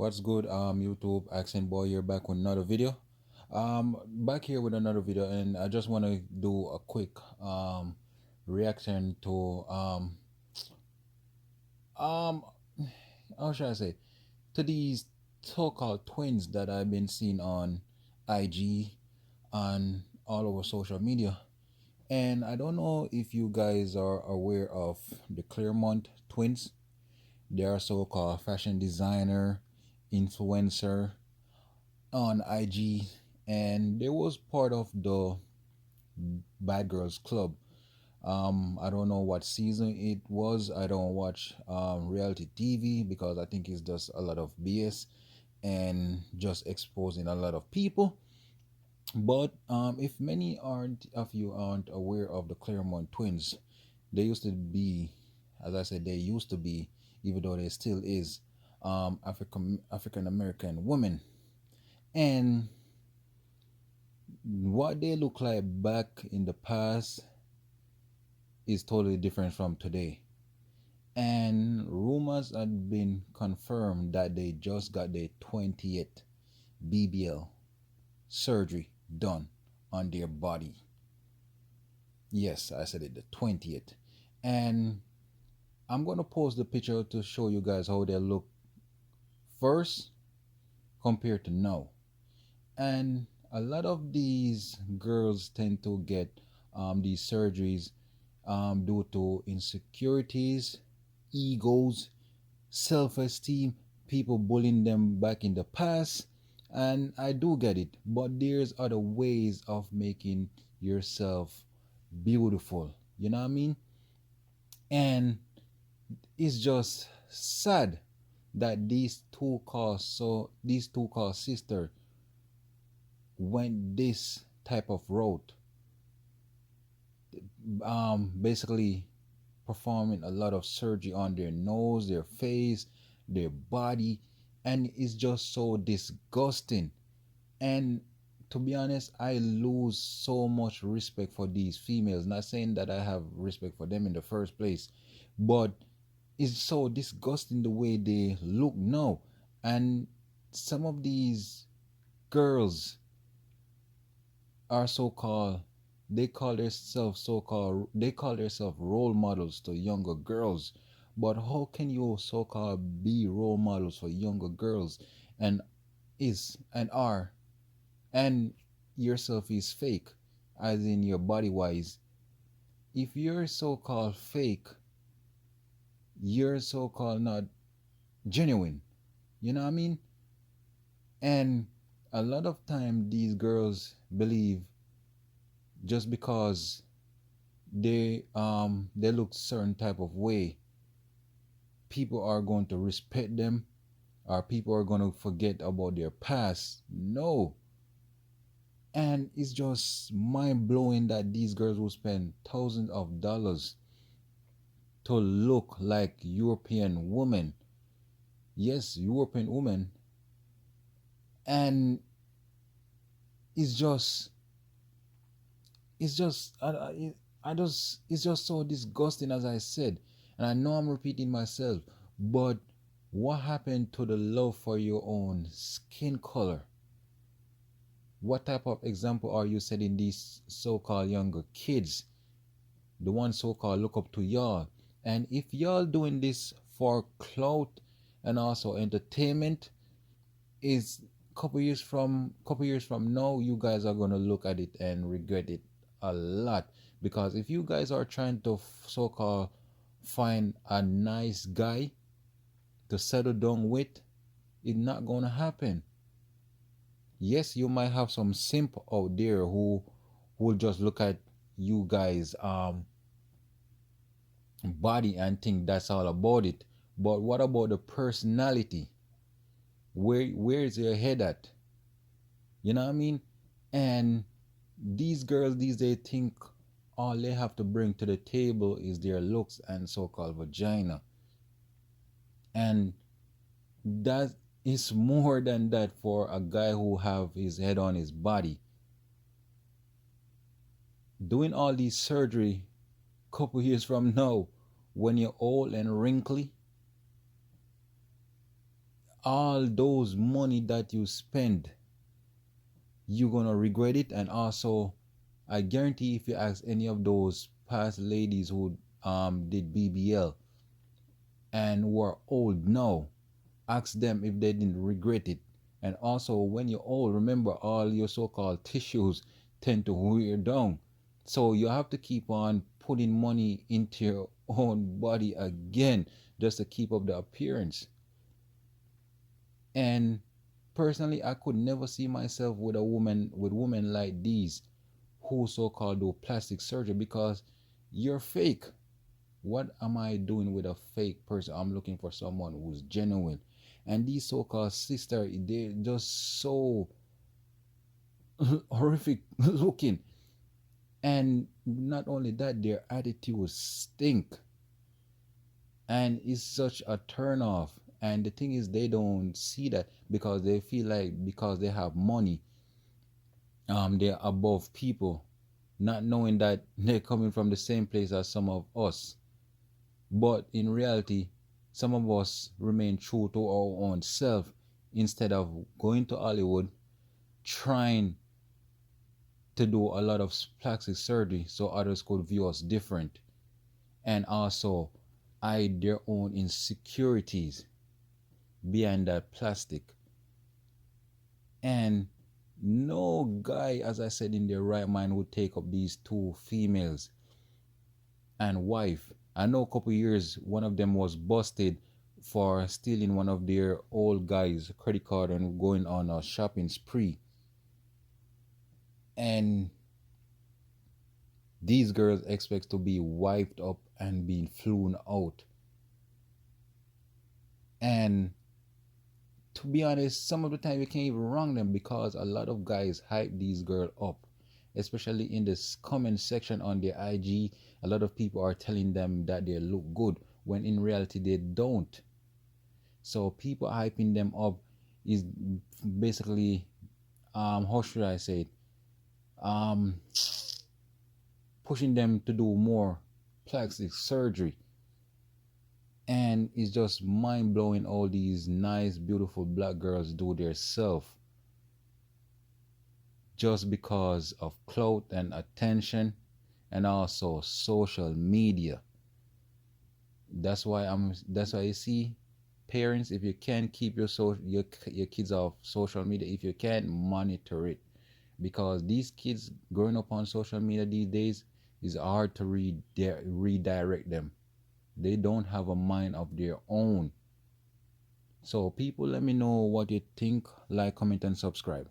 What's good, YouTube accent boy here back with another video. Back here with another video, and I just want to do a quick reaction to um how should I say, to these so-called twins that I've been seeing on IG and all over social media. And I don't know if you guys are aware of the Clermont twins. They are so-called fashion designer, influencer on IG, and they was part of the Bad Girls Club. I don't know what season it was. I don't watch reality TV because I think it's just a lot of BS and just exposing a lot of people. But if many aren't of you aren't aware of the Claremont twins, they used to be, as I said, they used to be, even though they still is, African American women, and what they look like back in the past is totally different from today. And rumors had been confirmed that they just got their 20th BBL surgery done on their body. Yes, I said it, the 20th. And I'm going to post the picture to show you guys how they look first compared to now. And a lot of these girls tend to get these surgeries due to insecurities, egos, self esteem, people bullying them back in the past. And I do get it, but there's other ways of making yourself beautiful. You know what I mean? And it's just sad that these two called sister went this type of route, basically performing a lot of surgery on their nose, their face, their body, and it's just so disgusting. And to be honest, I lose so much respect for these females. Not saying that I have respect for them in the first place, but it's so disgusting the way they look now. And some of these girls are so-called, they call themselves role models to younger girls. But how can you so-called be role models for younger girls and is and are and yourself is fake, as in your body wise? If you're so-called fake, you're so-called not genuine. You know what I mean? And a lot of time these girls believe just because they look certain type of way, people are going to respect them, or people are going to forget about their past. No. And it's just mind blowing that these girls will spend thousands of dollars to look like European women. Yes, European women. And it's just it's just I just it's just so disgusting, as I said. And I know I'm repeating myself, but what happened to the love for your own skin color? What type of example are you setting these so-called younger kids, the ones so-called look up to y'all? And if y'all doing this for clout and also entertainment, is couple years from now, you guys are gonna look at it and regret it a lot. Because if you guys are trying to so-called find a nice guy to settle down with, it's not gonna happen. Yes, you might have some simp out there who will just look at you guys body and think that's all about it. But what about the personality? Where is your head at? You know what I mean? And these girls these days think all they have to bring to the table is their looks and so-called vagina. And that is more than that for a guy who have his head on his body. Doing all these surgery couple years from now, when you're old and wrinkly, all those money that you spend, you're gonna regret it. And also, I guarantee if you ask any of those past ladies who did BBL and were old now, ask them if they didn't regret it. And also, when you're old, remember all your so-called tissues tend to wear down. So you have to keep on putting money into your own body again just to keep up the appearance. And personally, I could never see myself with a woman with women like these who so-called do plastic surgery because you're fake. What am I doing with a fake person? I'm looking for someone who's genuine. And these so-called sisters, they're just so horrific looking. And not only that, their attitudes stink. And it's such a turn off. And the thing is, they don't see that because they feel like because they have money, they're above people, not knowing that they're coming from the same place as some of us. But in reality, some of us remain true to our own self instead of going to Hollywood, trying to do a lot of plastic surgery so others could view us different and also hide their own insecurities behind that plastic. And no guy, as I said, in their right mind would take up these two females and wife. I know a couple years one of them was busted for stealing one of their old guys' credit card and going on a shopping spree. And these girls expect to be wiped up and being flown out. And to be honest, some of the time you can't even wrong them because a lot of guys hype these girls up, especially in this comment section on their IG. A lot of people are telling them that they look good when in reality they don't. So people hyping them up is basically how should I say it? Um Pushing them to do more plastic surgery. And it's just mind blowing all these nice, beautiful black girls do their self just because of clout and attention and also social media. That's why you see parents, if you can keep your kids off social media, if you can monitor it, because these kids growing up on social media these days is hard to redirect them. They don't have a mind of their own. So people, let me know what you think. Like, comment, and subscribe.